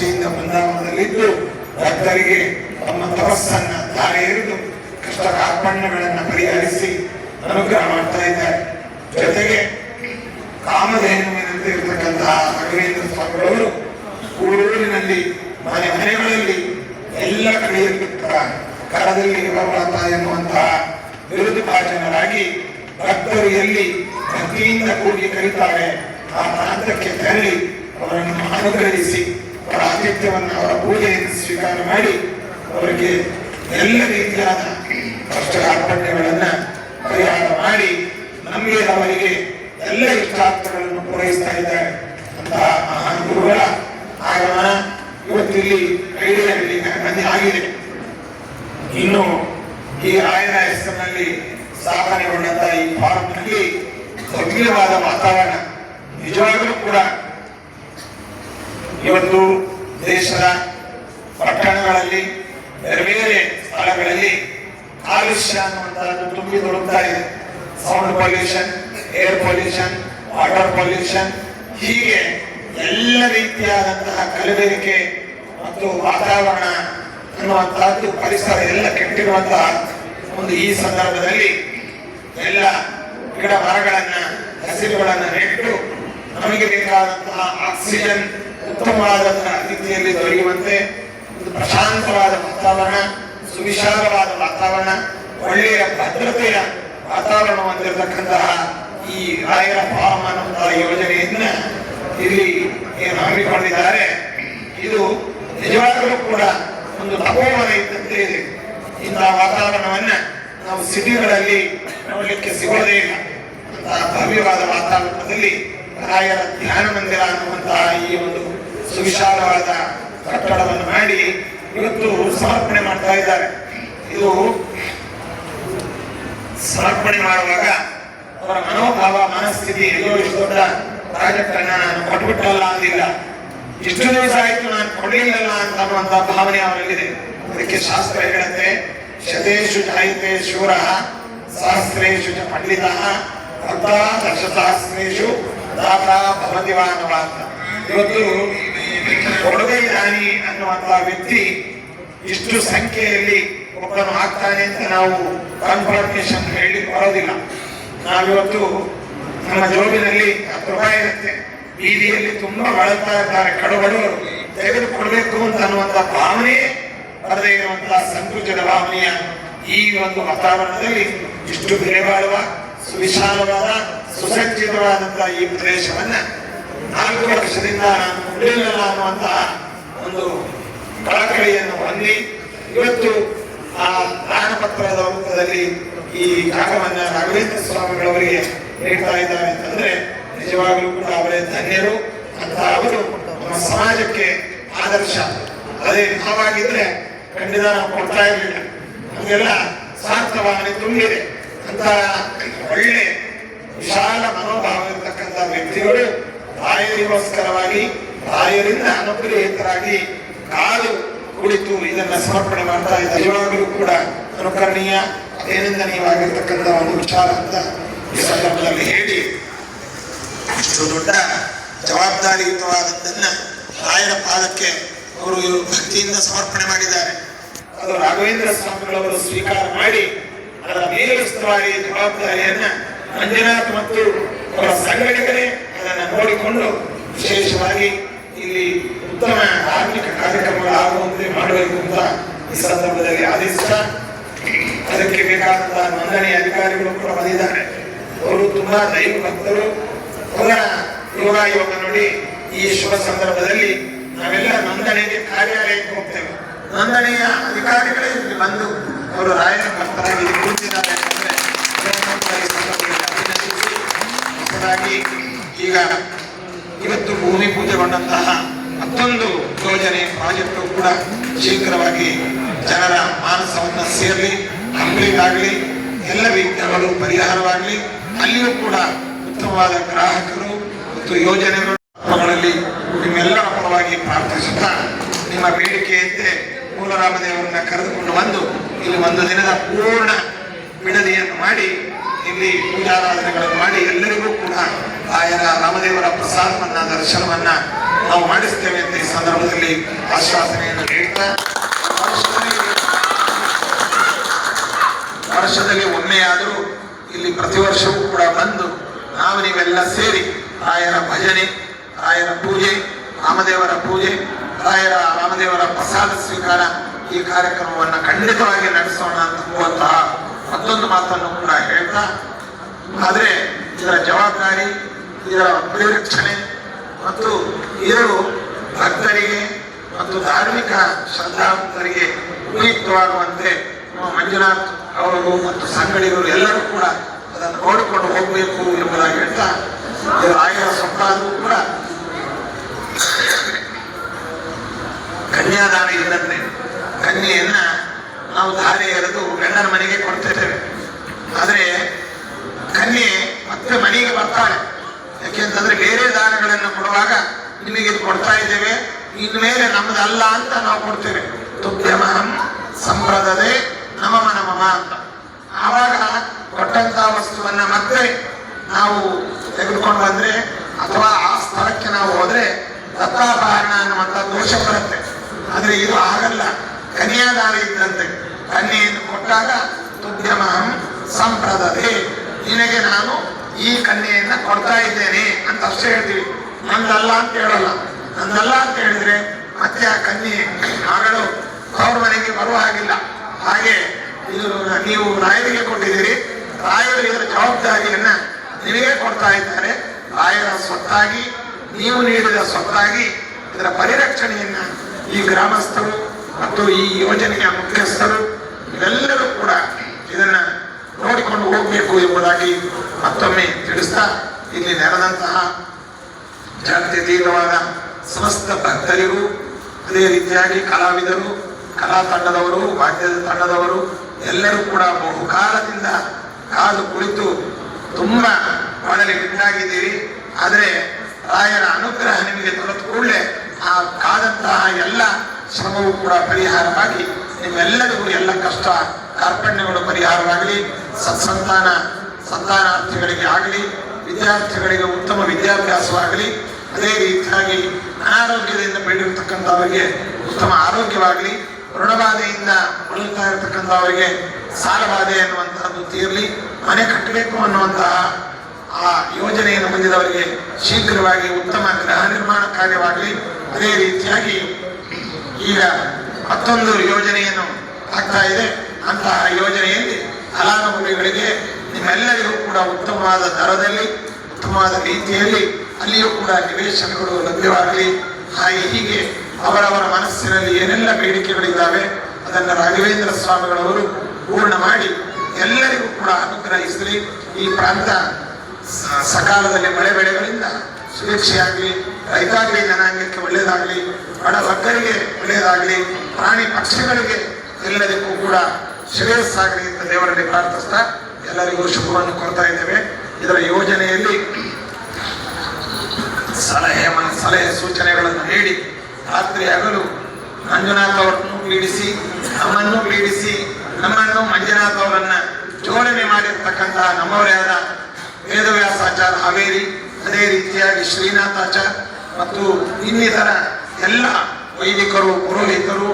ನಿಷ್ಠೆಯಿಂದ ಬೃಂದಾವನದಲ್ಲಿದ್ದು ಭಕ್ತರಿಗೆ ತಮ್ಮ ತಪಸ್ಸನ್ನ ಧಾರೆ ಎರೆದು ಕಷ್ಟ ಕಾರ್ಪಣ್ಯಗಳನ್ನು ಪರಿಹರಿಸಿ ಅನುಗ್ರಹ ಮಾಡ್ತಾ ಇದ್ದಾರೆ. ಜೊತೆಗೆ ಕಾಮಧೇನುವಿನಂತೆ ಇರತಕ್ಕಂತಹ ರಾಘವೇಂದ್ರ ಸ್ವಾಮಿಗಳವರು ಊರೂರಿನಲ್ಲಿ ಮನೆಗಳಲ್ಲಿ ಎಲ್ಲ ಕಡೆಯಲ್ಲಿ ಕರದಲ್ಲಿ ಬರುವಂತ ಎನ್ನುವಂತಹ ಬಿರುದು ಭಾಜನರಾಗಿ ಭಕ್ತರು ಎಲ್ಲಿ ಭಕ್ತಿಯಿಂದ ಕೂಡಿ ಕರೀತಾರೆ ಆ ಪ್ರಾಂತಕ್ಕೆ ತೆರಳಿ ಅವರನ್ನು ಅನುಗ್ರಹಿಸಿ ಅವರ ಆತಿಥ್ಯವನ್ನು ಅವರ ಪೂಜೆಯನ್ನು ಸ್ವೀಕಾರ ಮಾಡಿ ಅವರಿಗೆ ಎಲ್ಲ ರೀತಿಯಾದ ಕಷ್ಟ ಕಾರ್ಪಣ್ಯಗಳನ್ನು ಪರಿಹಾರ ಮಾಡಿ ನಮಗೆ ಅವರಿಗೆ ಎಲ್ಲ ಇಷ್ಟಾರ್ಥಗಳನ್ನು ಪೂರೈಸ್ತಾ ಇದ್ದಾರೆ. ಅಂತಹ ಮಹಾನ್ ಗುರುಗಳ ಆಗಮನ ಇವತ್ತಿಲ್ಲಿ ಐಡಿಯಲ್ಲಿ ಆಗಿದೆ. ಇನ್ನು ಈ ರಾಯರ ಹೆಸರಿನಲ್ಲಿ ಸ್ಥಾಪನೆಗೊಂಡಂತಹ ಈ ಫಾರ್ಮ್ನಲ್ಲಿ ಗಂಭೀರವಾದ ವಾತಾವರಣ ನಿಜವಾಗಲೂ ಕೂಡ ಇವತ್ತು ದೇಶದ ಪಟ್ಟಣಗಳಲ್ಲಿ ಬೇರೆ ಬೇರೆ ಸ್ಥಳಗಳಲ್ಲಿ ಕಾಲುಷ್ಯ ಅನ್ನುವಂತಹದ್ದು ತುಂಬಿ ತುಳುಕ್ತಾ ಇದೆ. Sound pollution, air pollution, water pollution, ಹೀಗೆ ಎಲ್ಲ ರೀತಿಯಾದಂತಹ ಕಲಬೆರಕೆ ಮತ್ತು ವಾತಾವರಣ ಅನ್ನುವಂತಹದ್ದು ಪರಿಸರ ಎಲ್ಲ ಕೆಟ್ಟಿರುವಂತಹ ಒಂದು ಈ ಸಂದರ್ಭದಲ್ಲಿ ಎಲ್ಲ ಗಿಡ ಮರಗಳನ್ನ ಹಸಿರುಗಳನ್ನ ನೆಟ್ಟು ನಮಗೆ ಬೇಕಾದಂತಹ ಆಕ್ಸಿಜನ್ ಉತ್ತಮವಾದಂತಹ ರೀತಿಯಲ್ಲಿ ದೊರೆಯುವಂತೆ ಒಂದು ಪ್ರಶಾಂತವಾದ ವಾತಾವರಣ, ಸುವಿಶಾಲವಾದ ವಾತಾವರಣ, ಒಳ್ಳೆಯ ಭದ್ರತೆಯ ವಾತಾವರಣ ಹೊಂದಿರತಕ್ಕಂತಹ ಈ ರಾಯರ ಫಾರ್ಮ್ ಅನ್ನುವಂತಹ ಯೋಜನೆಯನ್ನ ಇಲ್ಲಿ ಏನು ಹಮ್ಮಿಕೊಂಡಿದ್ದಾರೆ. ಇದು ನಿಜವಾಗಲೂ ಕೂಡ ಒಂದು ತಪೋವನ ಇದ್ದಂತೆ ಇದೆ. ಇಂತಹ ವಾತಾವರಣವನ್ನ ನಾವು ಸಿಟಿಗಳಲ್ಲಿ ನೋಡಲಿಕ್ಕೆ ಸಿಗೋದೇ ಇಲ್ಲ. ಅಂತಹ ಭವ್ಯವಾದ ವಾತಾವರಣದಲ್ಲಿ ರಾಯರ ಧ್ಯಾನ ಮಂದಿರ ಅನ್ನುವಂತಹ ಈ ಒಂದು ಸುವಿಶಾಲವಾದ ಕಟ್ಟಡವನ್ನು ಮಾಡಿ ಇವತ್ತು ಸಮರ್ಪಣೆ ಮಾಡ್ತಾ ಇದ್ದಾರೆ. ಇದು ಸಮರ್ಪಣೆ ಮಾಡುವಾಗ ಅವರ ಮನೋಭಾವ, ಮನಸ್ಥಿತಿ ಎಲ್ಲೋ ಇಷ್ಟು ದೊಡ್ಡ ಪ್ರಾಜೆಕ್ಟ್ ಅನ್ನ ನಾನು ಕೊಟ್ಬಿಟ್ಟಲ್ಲ ಅಂದಿಲ್ಲ, ಇಷ್ಟು ದಿವಸ ಆಯ್ತು ನಾನು ಕೊಡಲಿಲ್ಲ ಅಂತ ಅನ್ನುವಂತ ಭಾವನೆ ಅವರಲ್ಲಿದೆ. ಅದಕ್ಕೆ ಶಾಸ್ತ್ರ ಹೇಳುತ್ತೆ, ಶತೇಶು ಜಾಯಿತೆ ಶೂರ ಸಹಸ್ರೇಶು ಚ ಪಂಡಿತ ಭಕ್ತ ದಶಸಹಸ್ರೇಶು ದಾತಾ ಭವತಿವಾನವ ಅಂತ. ಇವತ್ತು ಕೊಡುಗೆ ದಾನಿ ಅನ್ನುವಂತಹ ವ್ಯಕ್ತಿ ಇಷ್ಟು ಸಂಖ್ಯೆಯಲ್ಲಿ ಒಬ್ಬನು ಆಗ್ತಾನೆ ಅಂತ ನಾವು ಕನ್ಫರ್ಮೇಶನ್ ಹೇಳಿ ಬರೋದಿಲ್ಲ. ನಾವಿವತ್ತು ನಮ್ಮ ಜೋಬಿನಲ್ಲಿ 10 ರೂಪಾಯಿ ಇರುತ್ತೆ, ಬೀದಿಯಲ್ಲಿ ತುಂಬಾ ಬಳಲ್ತಾ ಇರ್ತಾರೆ ಕಡುಬಡವರು, ತೆಗೆದುಕೊಡ್ಬೇಕು ಅಂತ ಅನ್ನುವಂತ ಭಾವನೆ ಬರದೇ ಇರುವಂತಹ ಸಂಕುಚಿತ ಭಾವನೆಯ ಈ ಒಂದು ವಾತಾವರಣದಲ್ಲಿ ಇಷ್ಟು ಬೆಲೆ ಬಾಳುವ ಸುವಿಶಾಲವಾದ ಸುಸಜ್ಜಿತವಾದಂತಹ ಈ ಪ್ರದೇಶವನ್ನ 4 ವರ್ಷದಿಂದ ನಾನು ಕೊಡಲಿಲ್ಲ ಅನ್ನುವಂತಹ ಒಂದು ಕಳಕಳಿಯನ್ನು ಹೊಂದಿ ಇವತ್ತು ಆ ದಾನಪತ್ರದ ರೂಪದಲ್ಲಿ ಈ ಜಾಗವನ್ನ ರಾಘವೇಂದ್ರ ಸ್ವಾಮಿಗಳವರಿಗೆ ನೀಡ್ತಾ ಇದ್ದಾರೆ ಅಂತಂದ್ರೆ ನಿಜವಾಗಲೂ ಕೂಡ ಅವರೇ ಧನ್ಯರು ಅಂತ. ಅವರು ನಮ್ಮ ಸಮಾಜಕ್ಕೆ ಆದರ್ಶ. ಅದೇ ಭಾವಾಗಿದ್ರೆ ಖಂಡಿತ ನಾವು ಕೊಡ್ತಾ ಇರಲಿಲ್ಲ. ನಮಗೆಲ್ಲ ಸ್ವಾರ್ಥಭಾವನೆ ತುಂಬಿದೆ. ಅಂತ ಒಳ್ಳೆ ವಿಶಾಲ ಮನೋಭಾವ ಇರತಕ್ಕಂಥ ವ್ಯಕ್ತಿಗಳು ರಾಯರಿಗೋಸ್ಕರವಾಗಿ, ರಾಯರಿಂದ ಅನುಗ್ರಹಿತರಾಗಿ ಕಾದು ಕುಳಿತು ಇದನ್ನ ಸಮರ್ಪಣೆ ಮಾಡ್ತಾ ಇದ್ದಾರೆ. ನಿಜವಾಗಲೂ ಕೂಡ ಅನುಕರಣೀಯ, ಅಭಿನಂದನೀಯವಾಗಿರ್ತಕ್ಕಂಥ ಒಂದು ವಿಚಾರ ಅಂತ ಈ ಸಂದರ್ಭದಲ್ಲಿ ಹೇಳಿ, ಇಷ್ಟು ದೊಡ್ಡ ಜವಾಬ್ದಾರಿಯುತವಾದದ್ದನ್ನ ರಾಯರ ಪಾದಕ್ಕೆ ಅವರು ಭಕ್ತಿಯಿಂದ ಸಮರ್ಪಣೆ ಮಾಡಿದ್ದಾರೆ. ಅದು ರಾಘವೇಂದ್ರ ಸ್ವಾಮಿಗಳವರು ಸ್ವೀಕಾರ ಮಾಡಿ ಅದರ ಮೇಲುಸ್ತುವಾರಿ ಜವಾಬ್ದಾರಿಯನ್ನ ಮಂಜುನಾಥ್ ಮತ್ತು ಅವರ ಸಂಘಟಕರೇ ಅದನ್ನು ನೋಡಿಕೊಂಡು ವಿಶೇಷವಾಗಿ ಇಲ್ಲಿ ಉತ್ತಮ ಧಾರ್ಮಿಕ ಕಾರ್ಯಕ್ರಮಗಳಾಗುವಂತೆ ಮಾಡಬೇಕು ಅಂತ ಈ ಸಂದರ್ಭದಲ್ಲಿ ಆದೇಶಿಸ, ಅದಕ್ಕೆ ಬೇಕಾದಂತಹ ನೋಂದಣಿ ಅಧಿಕಾರಿಗಳು ಕೂಡ ಬಂದಿದ್ದಾರೆ. ಅವರು ತುಂಬಾ ದೈವ ಭಕ್ತರು. ಅವರ ಯೋಗ ನೋಡಿ ಈ ಶುಭ ಸಂದರ್ಭದಲ್ಲಿ ನಾವೆಲ್ಲ ನೋಂದಣಿಗೆ ಕಾರ್ಯಾಲಯಕ್ಕೆ ಹೋಗ್ತೇವೆ. ನೋಂದಣಿಯ ಅಧಿಕಾರಿಗಳೇ ಇಲ್ಲಿ ಬಂದು ಅವರು ರಾಯರ ಭಕ್ತರಾಗಿ ಕೂತಿದ್ದಾರೆ ಅಂತಂದ್ರೆ ಹೊಸದಾಗಿ ಈಗ ಇವತ್ತು ಭೂಮಿ ಪೂಜೆಗೊಂಡಂತಹ ಮತ್ತೊಂದು ಯೋಜನೆ ಪ್ರಾಜೆಕ್ಟು ಕೂಡ ಶೀಘ್ರವಾಗಿ ಜನರ ಮಾನಸವನ್ನು ಸೇರಲಿ, ಕಂಪ್ಲೀಟ್ ಆಗಲಿ, ಎಲ್ಲ ವಿಘ್ನಗಳು ಪರಿಹಾರವಾಗಲಿ, ಅಲ್ಲಿಯೂ ಕೂಡ ಉತ್ತಮವಾದ ಗ್ರಾಹಕರು ಮತ್ತು ಯೋಜನೆಗಳಲ್ಲಿ ನಿಮ್ಮೆಲ್ಲರ ಪರವಾಗಿ ಪ್ರಾರ್ಥಿಸುತ್ತಾ ನಿಮ್ಮ ಬೇಡಿಕೆಯಂತೆ ಮೂಲರಾಮದೇವರನ್ನ ಕರೆದುಕೊಂಡು ಬಂದು ಇಲ್ಲಿ ಒಂದು ದಿನದ ಪೂರ್ಣ ಬಿಡದಿಯನ್ನು ಮಾಡಿ ಇಲ್ಲಿ ಪೂಜಾರಾಧನೆಗಳನ್ನು ಮಾಡಿ ಎಲ್ಲರಿಗೂ ಕೂಡ ರಾಯರ ರಾಮದೇವರ ಪ್ರಸಾದವನ್ನ, ದರ್ಶನವನ್ನ ನಾವು ಮಾಡಿಸ್ತೇವೆ ಅಂತ ಈ ಸಂದರ್ಭದಲ್ಲಿ ಹೇಳಿ ಆಶ್ವಾಸನೆಯನ್ನು ನೀಡ್ತಾ ವರ್ಷದಲ್ಲಿ ಒಮ್ಮೆಯಾದರೂ ಇಲ್ಲಿ ಪ್ರತಿ ವರ್ಷವೂ ಕೂಡ ಬಂದು ನಾವು ನೀವೆಲ್ಲ ಸೇರಿ ರಾಯರ ಭಜನೆ, ರಾಯರ ಪೂಜೆ, ರಾಮದೇವರ ಪೂಜೆ, ರಾಮದೇವರ ಪ್ರಸಾದ ಸ್ವೀಕಾರ ಈ ಕಾರ್ಯಕ್ರಮವನ್ನು ಖಂಡಿತವಾಗಿ ನಡೆಸೋಣ ಅನ್ನುವಂತಹ ಮತ್ತೊಂದು ಮಾತನ್ನು ಕೂಡ ಹೇಳ್ತಾ, ಆದರೆ ಇದರ ಜವಾಬ್ದಾರಿ, ಇದರ ಪರಿರಕ್ಷಣೆ ಮತ್ತು ಇದರ ಭಕ್ತರಿಗೆ ಮತ್ತು ಧಾರ್ಮಿಕ ಶ್ರದ್ಧಾವಂತರಿಗೆ ಉಪಯುಕ್ತವಾಗುವಂತೆ ಮಂಜುನಾಥ್ ಅವರು ಮತ್ತು ಸಂಗಡಿಗರು ಎಲ್ಲರೂ ಕೂಡ ಅದನ್ನು ನೋಡಿಕೊಂಡು ಹೋಗಬೇಕು ಎಂಬುದಾಗಿ ಹೇಳ್ತಾ, ರಾಯರ ಸೊಪ್ಪಾದರೂ ಕೂಡ ಕನ್ಯಾದಾನ ಇದ್ದಂತೆ ಕನ್ಯೆಯನ್ನ ನಾವು ಧಾರೆ ಎರೆದು ಗಂಡನ ಮನೆಗೆ ಕೊಡ್ತಿದ್ದೇವೆ. ಆದರೆ ಕನ್ಯೆ ಮತ್ತೆ ಮನೆಗೆ ಬರ್ತಾಳೆ. ಯಾಕೆಂತಂದ್ರೆ ಬೇರೆ ದಾನಗಳನ್ನು ಕೊಡುವಾಗ ನಿಮಗೆ ಇದು ಕೊಡ್ತಾ ಇದ್ದೇವೆ, ಇನ್ಮೇಲೆ ನಮ್ಮದಲ್ಲ ಅಂತ ನಾವು ಕೊಡ್ತೇವೆ. ತುಭ್ಯಮಹಂ ಸಂಪ್ರದದೆ ನಮಮ ನಮಮ ಅಂತ. ಆವಾಗ ಕೊಟ್ಟಂತ ವಸ್ತುವನ್ನ ಮತ್ತೆ ನಾವು ತೆಗೆದುಕೊಂಡು ಬಂದ್ರೆ ಅಥವಾ ಆ ಸ್ಥಳಕ್ಕೆ ನಾವು ಹೋದ್ರೆ ದತ್ತಾಪಹರಣ ಅನ್ನುವಂಥ ದೋಷ ಬರುತ್ತೆ. ಆದ್ರೆ ಇದು ಆಗಲ್ಲ. ಕನ್ಯಾದಾನ ಇದ್ದಂತೆ ಕನ್ಯೆಯನ್ನು ಕೊಟ್ಟಾಗ ತುಭ್ಯಮಹಂ ಸಂಪ್ರದದೆ, ನಿನಗೆ ನಾನು ಈ ಕನ್ಯೆಯನ್ನ ಕೊಡ್ತಾ ಇದ್ದೇನೆ ಅಂತ ಅಷ್ಟೇ ಹೇಳ್ತೀವಿ. ನಂದಲ್ಲ ಅಂತ ಹೇಳಲ್ಲ. ನಂದಲ್ಲ ಅಂತ ಹೇಳಿದ್ರೆ ಮತ್ತೆ ಆ ಕನ್ಯೆ ಮಗಳು ಅವ್ರ ಮನೆಗೆ ಬರುವ ಹಾಗಿಲ್ಲ. ಹಾಗೆ ಇದು ನೀವು ರಾಯರಿಗೆ ಕೊಟ್ಟಿದ್ದೀರಿ, ರಾಯರು ಇದರ ಜವಾಬ್ದಾರಿಯನ್ನ ನಿಮಗೆ ಕೊಡ್ತಾ ಇದ್ದಾರೆ. ರಾಯರ ಸ್ವತ್ತಾಗಿ, ನೀವು ನೀಡಿದ ಸ್ವತ್ತಾಗಿ ಇದರ ಪರಿರಕ್ಷಣೆಯನ್ನ ಈ ಗ್ರಾಮಸ್ಥರು ಮತ್ತು ಈ ಯೋಜನೆಯ ಮುಖ್ಯಸ್ಥರು ಇವೆಲ್ಲರೂ ಕೂಡ ಇದನ್ನ ನೋಡಿಕೊಂಡು ಹೋಗಬೇಕು ಎಂಬುದಾಗಿ ಮತ್ತೊಮ್ಮೆ ತಿಳಿಸ್ತಾ, ಇಲ್ಲಿ ನೆರೆದಂತಹ ಜಾತ್ಯತೀತವಾದ ಸಮಸ್ತ ಭಕ್ತರಿಗೂ, ಅದೇ ರೀತಿಯಾಗಿ ಕಲಾವಿದರು, ಕಲಾ ತಂಡದವರು, ವಾದ್ಯದ ತಂಡದವರು ಎಲ್ಲರೂ ಕೂಡ ಬಹುಕಾಲದಿಂದ ಕಾದು ಕುಳಿತು ತುಂಬಾ ಮಾಡಲಿ ಬಿಟ್ಟಾಗಿದ್ದೀರಿ. ಆದರೆ ರಾಯರ ಅನುಗ್ರಹ ನಿಮಗೆ ದೊರೆತ ಕೂಡಲೇ ಆ ಕಾದಂತಹ ಎಲ್ಲ ಶ್ರಮವೂ ಕೂಡ ಪರಿಹಾರವಾಗಿ ನಿಮ್ಮೆಲ್ಲರಿಗೂ ಎಲ್ಲ ಕಷ್ಟ ಕಾರ್ಪಣ್ಯಗಳು ಪರಿಹಾರವಾಗಲಿ, ಸಂತಾನಾರ್ಥಿಗಳಿಗೆ ಆಗಲಿ, ವಿದ್ಯಾರ್ಥಿಗಳಿಗೆ ಉತ್ತಮ ವಿದ್ಯಾಭ್ಯಾಸವಾಗಲಿ, ಅದೇ ರೀತಿಯಾಗಿ ಅನಾರೋಗ್ಯದಿಂದ ಬೇಡಿರ್ತಕ್ಕಂಥವರಿಗೆ ಉತ್ತಮ ಆರೋಗ್ಯವಾಗಲಿ, ಋಣಬಾಧೆಯಿಂದ ಬಳಲ್ತಾ ಇರತಕ್ಕಂಥವರಿಗೆ ಸಾಲಬಾಧೆ ಅನ್ನುವಂತಹದ್ದು ತೀರಲಿ, ಮನೆ ಕಟ್ಟಬೇಕು ಅನ್ನುವಂತಹ ಆ ಯೋಜನೆಯನ್ನು ಹೊಂದಿದವರಿಗೆ ಶೀಘ್ರವಾಗಿ ಉತ್ತಮ ಗೃಹ ನಿರ್ಮಾಣ ಕಾರ್ಯವಾಗಲಿ. ಅದೇ ರೀತಿಯಾಗಿ ಈಗ ಮತ್ತೊಂದು ಯೋಜನೆಯನ್ನು ಆಗ್ತಾ ಇದೆ. ಅಂತಹ ಯೋಜನೆಯಲ್ಲಿ ಫಲಾನುಭವಿಗಳಿಗೆ ನಿಮ್ಮೆಲ್ಲರಿಗೂ ಕೂಡ ಉತ್ತಮವಾದ ದರದಲ್ಲಿ, ಉತ್ತಮವಾದ ರೀತಿಯಲ್ಲಿ ಅಲ್ಲಿಯೂ ಕೂಡ ನಿವೇಶನಗಳು ಲಭ್ಯವಾಗಲಿ. ಹೀಗೆ ಅವರವರ ಮನಸ್ಸಿನಲ್ಲಿ ಏನೆಲ್ಲ ಬೇಡಿಕೆಗಳಿದ್ದಾವೆ ಅದನ್ನು ರಾಘವೇಂದ್ರ ಸ್ವಾಮಿಗಳವರು ಪೂರ್ಣ ಮಾಡಿ ಎಲ್ಲರಿಗೂ ಕೂಡ ಅನುಗ್ರಹಿಸಲಿ. ಈ ಪ್ರಾಂತ ಸಕಾಲದಲ್ಲಿ ಮಳೆ ಬೆಳೆಗಳಿಂದ ಸುರಕ್ಷೆಯಾಗಲಿ, ರೈತಾಂಗ ಜನಾಂಗಕ್ಕೆ ಒಳ್ಳೆಯದಾಗಲಿ, ಬಡ ವರ್ಗರಿಗೆ ಒಳ್ಳೆಯದಾಗಲಿ, ಪ್ರಾಣಿ ಪಕ್ಷಿಗಳಿಗೆ ಎಲ್ಲರಿಗೂ ಕೂಡ ಶ್ರೇಯಸ್ಸಾಗಲಿ ಅಂತ ದೇವರಲ್ಲಿ ಪ್ರಾರ್ಥಿಸ್ತಾ ಎಲ್ಲರಿಗೂ ಶುಭವನ್ನು ಕೊಡ್ತಾ ಇದ್ದೇವೆ. ಇದರ ಯೋಜನೆಯಲ್ಲಿ ಸಲಹೆ ಸೂಚನೆಗಳನ್ನು ನೀಡಿ ರಾತ್ರಿ ಹಗಲು ಮಂಜುನಾಥ್ ಅವರನ್ನು ಪೀಡಿಸಿ, ನಮ್ಮನ್ನು ಮಂಜುನಾಥ್ ಅವರನ್ನ ಜೋಡಣೆ ಮಾಡಿರ್ತಕ್ಕಂತಹ ನಮ್ಮವರೇ ಆದ ವೇದವ್ಯಾಸಾಚಾರ ಹಾವೇರಿ, ಅದೇ ರೀತಿಯಾಗಿ ಶ್ರೀನಾಥಾಚಾರ್ ಮತ್ತು ಇನ್ನಿತರ ಎಲ್ಲ ವೈದಿಕರು, ಪುರೋಹಿತರು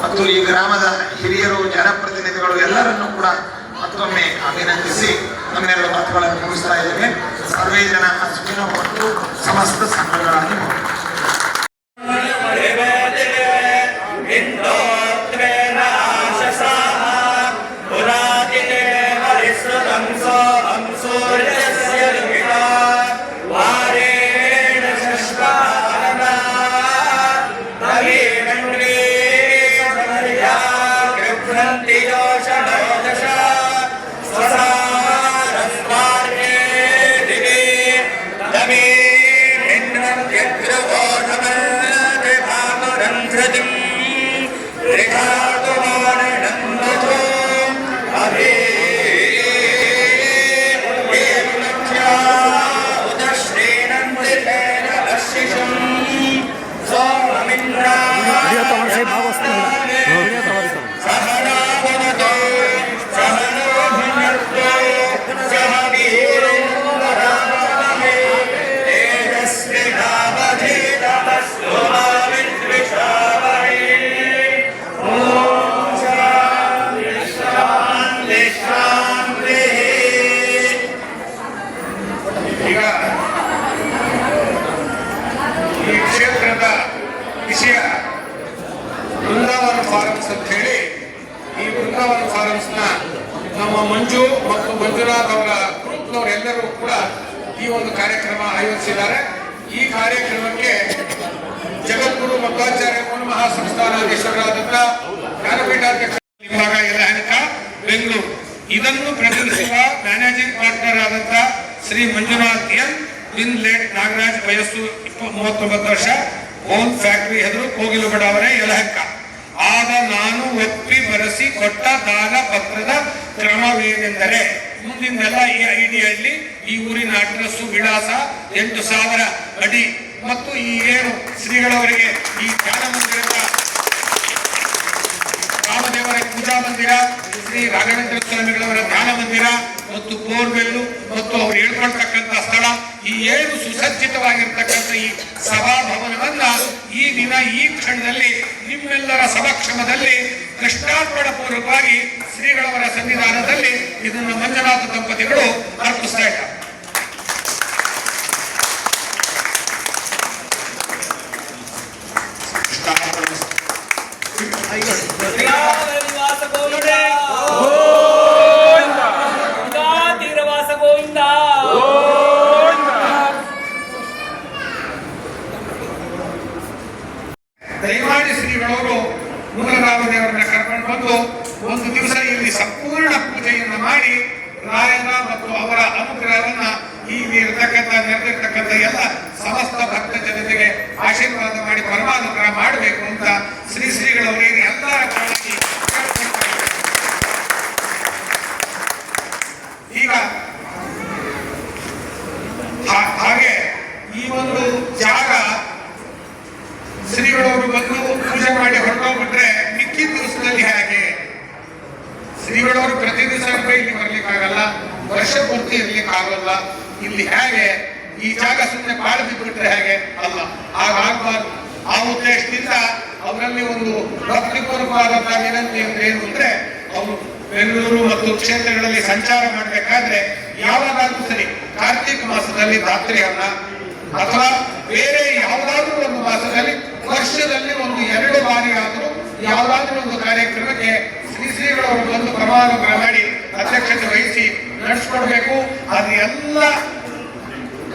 ಮತ್ತು ಈ ಗ್ರಾಮದ ಹಿರಿಯರು, ಜನಪ್ರತಿನಿಧಿಗಳು ಎಲ್ಲರನ್ನೂ ಕೂಡ ಮತ್ತೊಮ್ಮೆ ಅಭಿನಂದಿಸಿ ನಮ್ಮೆರಡು ಮಾತುಗಳನ್ನು ಮುಗಿಸ್ತಾ ಇದ್ದೇವೆ. ಸರ್ವೇ ಜನ ಸುಖಿನೋ ಮತ್ತು ಸಮಸ್ತ ಸಂಘಗಳಾಗಿ Vish ಒಂದು ಕಾರ್ಯಕ್ರಮ ಆಯೋಜಿಸಿದ್ದಾರೆ. ಈ ಕಾರ್ಯಕ್ರಮಕ್ಕೆ ಜಗದ್ಗುರು ಮಧ್ವಾಚಾರ್ಯ ಮಹಾಸಂಸ್ಥಾನಾಧೀಶರಾದಂಥ ಜ್ಞಾನಪೀಠಾಧ್ಯಕ್ಷ ವಿಭಾಗ ಯಲಹಂಕ ಬೆಂಗಳೂರು, ಇದನ್ನು ಪ್ರತಿನಿಧಿಸುವ ಮ್ಯಾನೇಜಿಂಗ್ ಪಾರ್ಟ್ನರ್ ಆದಂಥ ಶ್ರೀ ಮಂಜುನಾಥ್ ಎನ್, ಬಿನ್ ಲೇಟ್ ನಾಗರಾಜ್, ವಯಸ್ಸು 39 ವರ್ಷ, ಓನ್ ಫ್ಯಾಕ್ಟರಿ ಹೆದರು ಕೋಗಿಲು ಬಡಾವಣೆ ಯಲಹಂಕ. ಆಗ ನಾನು ಒಪ್ಪಿ ಬರೆಸಿ ಕೊಟ್ಟ ದಾನ ಪತ್ರದ ಕ್ರಮವೇನೆಂದರೆ, ಮುಂದಿನೆಲ್ಲ ಈ ಐಡಿಯಲ್ಲಿ ಈ ಊರಿನ ಅಡ್ರೆಸ್ಸು, ವಿಳಾಸ, 8,000 ಅಡಿ ಮತ್ತು ಈ ಏನು ಶ್ರೀಗಳವರಿಗೆ ಈ ಧ್ಯಾನ ಮಂದಿರದ ರಾಮದೇವರ ಪೂಜಾ ಮಂದಿರ, ಶ್ರೀ ರಾಘವೇಂದ್ರ ಸ್ವಾಮಿಗಳವರ ಧ್ಯಾನ ಮಂದಿರ ಮತ್ತು ಬೋರ್ವೆಲ್ಲು ಮತ್ತು ಅವ್ರು ಹೇಳ್ಕೊಳ್ತಕ್ಕಂಥ ಸ್ಥಳ, ಈ 7 ಸುಸಜ್ಜಿತವಾಗಿರ್ತಕ್ಕಂಥ ಈ ಸಭಾಭವನವನ್ನ ಈ ದಿನ ಈ ಕ್ಷಣದಲ್ಲಿ ನಿಮ್ಮೆಲ್ಲರ ಸಮಕ್ಷಮದಲ್ಲಿ ಕೃಷ್ಣಾರ್ಪಣ ಪೂರ್ವಕವಾಗಿ ಶ್ರೀಗಳವರ ಸನ್ನಿಧಾನದಲ್ಲಿ ಇದನ್ನು ಮಂಜುನಾಥ ದಂಪತಿಗಳು ಅರ್ಪಿಸ್ತಾ ಇದ್ದಾರೆ. ದಯಮಾಡಿ ಶ್ರೀಗಳವರು ಮೂಲರಾಮದೇವರನ್ನ ಕರ್ಕೊಂಡು ಬಂದು ಒಂದು ದಿವಸ ಇಲ್ಲಿ ಸಂಪೂರ್ಣ ಪೂಜೆಯನ್ನು ಮಾಡಿ ರಾಯನ ಮತ್ತು ಅವರ ಅನುಗ್ರಹವನ್ನ ಇಲ್ಲಿ ಇರತಕ್ಕಂಥ ನೆರೆದಿರ್ತಕ್ಕಂಥ ಎಲ್ಲ ಸಮಸ್ತ ಭಕ್ತ ಜನತೆಗೆ ಆಶೀರ್ವಾದ ಮಾಡಿ ಪರಮಾನುಗ್ರಹ ಮಾಡಬೇಕು ಅಂತ ಶ್ರೀಗಳವರಿಗೆ ಎಲ್ಲರ ಕಾಳಜಿ. ಈಗ ಹಾಗೆ ಈ ಒಂದು ಜಾಗ ಶ್ರೀಗಳವರು ಬಂದು ಪೂಜೆ ಮಾಡಿ ಹೊರಟೋಗ್ಬಿಟ್ರೆ ಮಿಕ್ಕಿದ ದಿವಸದಲ್ಲಿ ಹೇಗೆ? ಶ್ರೀಗಳವರು ಪ್ರತಿ ದಿವಸ ಇಲ್ಲಿ ಬರ್ಲಿಕ್ಕಾಗಲ್ಲ, ವರ್ಷ ಪೂರ್ತಿ ಇರ್ಲಿಕ್ಕೆ ಆಗೋಲ್ಲ. ಇಲ್ಲಿ ಹೇಗೆ ಈ ಜಾಗ ಸುಮ್ಮನೆ ಪಾಳು ಬಿದ್ದುಬಿಟ್ರೆ ಹೇಗೆ? ಅಲ್ಲ, ಹಾಗಾಗಬಾರ್ದು. ಆ ಉದ್ದೇಶದಿಂದ ಅವರಲ್ಲಿ ಒಂದು ಭಕ್ತಿಪೂರ್ವಕವಾದಂತಹ ವಿನಂತಿ ಅಂದ್ರೆ ಏನು ಅಂದ್ರೆ, ಅವರು ಬೆಂಗಳೂರು ಮತ್ತು ಕ್ಷೇತ್ರಗಳಲ್ಲಿ ಸಂಚಾರ ಮಾಡಬೇಕಾದ್ರೆ ಯಾವಾಗಾದ್ರೂ ಸರಿ ಕಾರ್ತಿಕ ಮಾಸದಲ್ಲಿ ರಾತ್ರಿಯನ್ನ ಅಥವಾ ಬೇರೆ ಯಾವುದಾದ್ರೂ ಒಂದು ಮಾಸದಲ್ಲಿ ವರ್ಷದಲ್ಲಿ ಒಂದು 2 ಬಾರಿ ಆದರೂ ಯಾವುದಾದ್ರೂ ಒಂದು ಕಾರ್ಯಕ್ರಮಕ್ಕೆ ಶ್ರೀಗಳವರು ಬಂದು ಪರಮಾನುಗ್ರಹ ಮಾಡಿ ಅಧ್ಯಕ್ಷತೆ ವಹಿಸಿ ನಡೆಸ್ಕೊಡ್ಬೇಕು. ಅದು ಎಲ್ಲ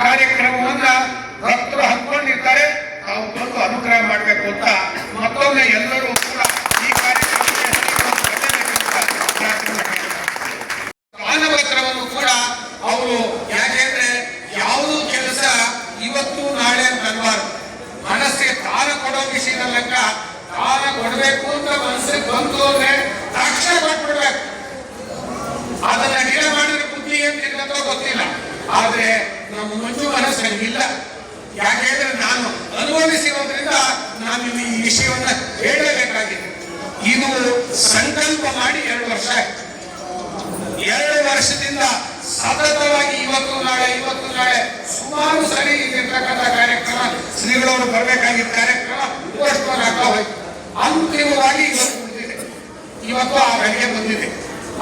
ಕಾರ್ಯಕ್ರಮವನ್ನ ಭಕ್ತರು ಹಂಚ್ಕೊಂಡಿರ್ತಾರೆ, ತಾವು ಬಂದು ಅನುಗ್ರಹ ಮಾಡಬೇಕು ಅಂತ ಮತ್ತೊಮ್ಮೆ ಎಲ್ಲರೂ ಕೂಡ ಈ ಕಾರ್ಯಕ್ರಮಕ್ಕೆ ದಾನಪತ್ರವನ್ನು ಕೂಡ ಅವರು, ಯಾಕೆಂದ್ರೆ ಯಾವುದೂ ಕೆಲಸ ಇವತ್ತು ನಾಳೆ ಅಂತ ಅನ್ಬಾರ್ದು. ಮನಸ್ಸಿಗೆ ದಾನ ಕೊಡೋ ವಿಷಯದಲ್ಲಂಗ ದಾನ ಕೊಡಬೇಕು ಅಂತ ಮನಸ್ಸಿಗೆ ಬಂತು ಅಂದ್ರೆ ತಕ್ಷಣ ಕೊಟ್ಬಿಡ್ಬೇಕು. ಅದನ್ನ ಗಿಡ ಮಾಡಿದ್ರೆ ಬುದ್ಧಿ ಅಂತ ಗೊತ್ತಿಲ್ಲ, ಆದ್ರೆ ನಮ್ಮ ಮಂಜು ಮನಸ್ಸಂಗಿಲ್ಲ. ಯಾಕೆಂದ್ರೆ ನಾನು ಅನುಭವಿಸಿರೋದ್ರಿಂದ ನಾನು ಈ ವಿಷಯವನ್ನ ಹೇಳಬೇಕಾಗಿದೆ. ಇದು ಸಂಕಲ್ಪ ಮಾಡಿ 2 ವರ್ಷ ಆಯ್ತು. 2 ವರ್ಷದಿಂದ ಸತತವಾಗಿ ಇವತ್ತು ನಾಳೆ ಸುಮಾರು ಸರಿ ಇಲ್ಲಿರ್ತಕ್ಕಂಥ ಕಾರ್ಯಕ್ರಮ, ಶ್ರೀಗಳವರು ಬರಬೇಕಾಗಿದ್ದ ಕಾರ್ಯಕ್ರಮ ಪೋಸ್ಟ್ಪೋನ್ ಆಗ್ತಾ ಹೋಯ್ತು. ಅಂತಿಮವಾಗಿ ಇವತ್ತು ಬಂದಿದೆ, ಇವತ್ತು ಆ ಗಳಿಗೆ ಬಂದಿದೆ.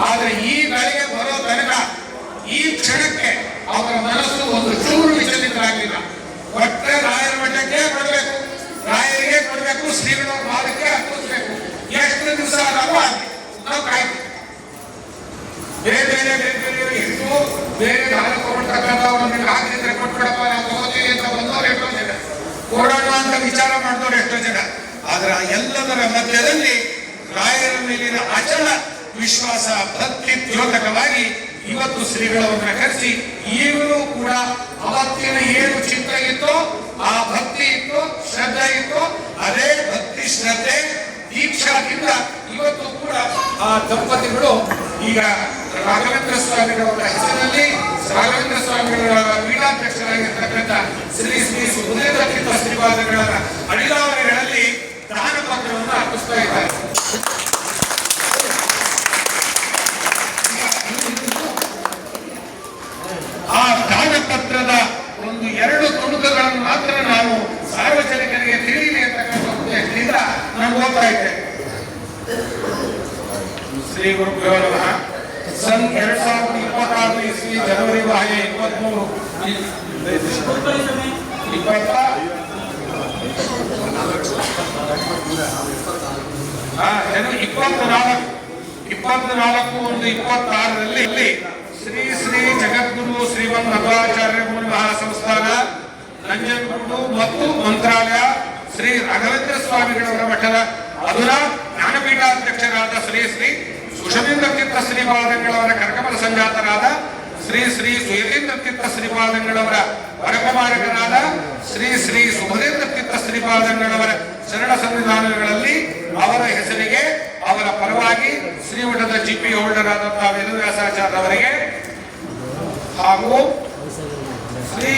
ಆದ್ರೆ ಈ ಗಳಿಗೆ ಬರೋ ತನಕ ಈ ಕ್ಷಣಕ್ಕೆ ಅವರ ಮನಸ್ಸು ಒಂದು ಚೂರು ವಿಚಲಿತರಾಗಲಿಲ್ಲ. ಒಟ್ಟೆ ರಾಯರ ಮಠಕ್ಕೆ ಕೊಡಬೇಕು, ರಾಯರಿಗೆ ಕೊಡಬೇಕು, ಶ್ರೀಗಳವ್ರ ಮಾದಕ್ಕೆ ಅರ್ಪಿಸಬೇಕು. ಎಷ್ಟು ದಿವಸ ಆದರೂ ಆಗಲಿ ನಾವು ಕಾಯ್ತೀವಿ. ಬೇರೆ ಎಷ್ಟು ಬೇರೆ ದಾನ ಕೊಡ್ತಕ್ಕಂಥವ್ರನ್ನ ಹಾಕಿದ್ರೆ ಕೊಟ್ಬಿಡಪ್ಪ ನಾವು ತಗೋತೀವಿ ಅಂತ ಬಂದವ್ರು ಎಷ್ಟೋ ಜನ, ಕೊಡೋಣ ಅಂತ ವಿಚಾರ ಮಾಡಿದವ್ರು ಎಷ್ಟೋ ಜನ. ಆದ್ರ ಎಲ್ಲದರ ಮಧ್ಯದಲ್ಲಿ ರಾಯರ ಮೇಲಿನ ಅಚಲ ವಿಶ್ವಾಸ, ಭಕ್ತಿ ದ್ಯೋತಕವಾಗಿ ಇವತ್ತು ಶ್ರೀಗಳವರನ್ನ ಕರೆಸಿ ಈಗಲೂ ಕೂಡ ಅವತ್ತಿನ ಏನು ಚಿತ್ರ ಇತ್ತೋ, ಆ ಭಕ್ತಿ ಇತ್ತು, ಶ್ರದ್ಧೆ ಇತ್ತು, ಅದೇ ಭಕ್ತಿ ಶ್ರದ್ಧೆ ದೀಕ್ಷಾದಿಂದ ಇವತ್ತು ಕೂಡ ಆ ದಂಪತಿಗಳು ಈಗ ರಾಘವೇಂದ್ರ ಸ್ವಾಮಿಗಳವರ ಹೆಸರಿನಲ್ಲಿ ರಾಘವೇಂದ್ರ ಸ್ವಾಮಿಗಳ ಪೀಠಾಧ್ಯಕ್ಷರಾಗಿರ್ತಕ್ಕಂಥ ಶ್ರೀ ಸುಧೀಂದ್ರ ತೀರ್ಥ ಶ್ರೀಪಾದಗಳ ಅಡಿಲಾವಣೆಗಳಲ್ಲಿ ದಾನ ಪತ್ರವನ್ನು ಅರ್ಪಿಸ್ತಾ ಇದ್ದಾರೆ. ಆ ದಾನ ಪತ್ರದ ಒಂದು 2 ತುಣುಕುಗಳನ್ನು ಮಾತ್ರ ನಾವು ಸಾರ್ವಜನಿಕರಿಗೆ ತಿಳಿಯಲಿ ಅಂತಕ್ಕಂಥ ಉದ್ದೇಶದಿಂದ ನಾನು ಓದ್ತಾ ಇದ್ದೇನೆ. ಶ್ರೀ ಗುರುಭ್ಯೋ ನಮಃ. ಸನ್ 2026 ಇಸ್ವಿ ಜನವರಿ 23 24/1/26ರಲ್ಲಿ ಶ್ರೀ ಜಗದ್ಗುರು ಶ್ರೀಮನ್ ಮಧ್ವಾಚಾರ್ಯ ಮಹಾಸಂಸ್ಥಾನ ನಂಜನಗೂಡು ಮತ್ತು ಮಂತ್ರಾಲಯ ಶ್ರೀ ರಾಘವೇಂದ್ರ ಸ್ವಾಮಿಗಳವರ ಮಠದ ಅಧುನಾ ಜ್ಞಾನಪೀಠಾಧ್ಯಕ್ಷರಾದ ಶ್ರೀ ಶ್ರೀ ಸುಷಮೇಂದ್ರ ತೀರ್ಥ ಶ್ರೀಪಾದಂಗಳವರ ಕನಕಮಲ ಸಂಜಾತರಾದ ಶ್ರೀ ಶ್ರೀ ಸುಯತೀಂದ್ರ ತೀರ್ಥ ಶ್ರೀಪಾದಂಗಳವರ ವರಕುಮಾರಕರಾದ ಶ್ರೀ ಶ್ರೀ ಸುಭದೇಂದ್ರ ತೀರ್ಥ ಶ್ರೀಪಾದಂಗಳವರ ಶರಣ ಸಂವಿಧಾನಗಳಲ್ಲಿ ಅವರ ಹೆಸರಿಗೆ ಅವರ ಪರವಾಗಿ ಶ್ರೀಮಠದ ಜಿಪಿ ಹೋಲ್ಡರ್ ಆದಂತಹ ವೇದವ್ಯಾಸಾಚಾರ್ಯ ಅವರಿಗೆ ಹಾಗೂ ಶ್ರೀ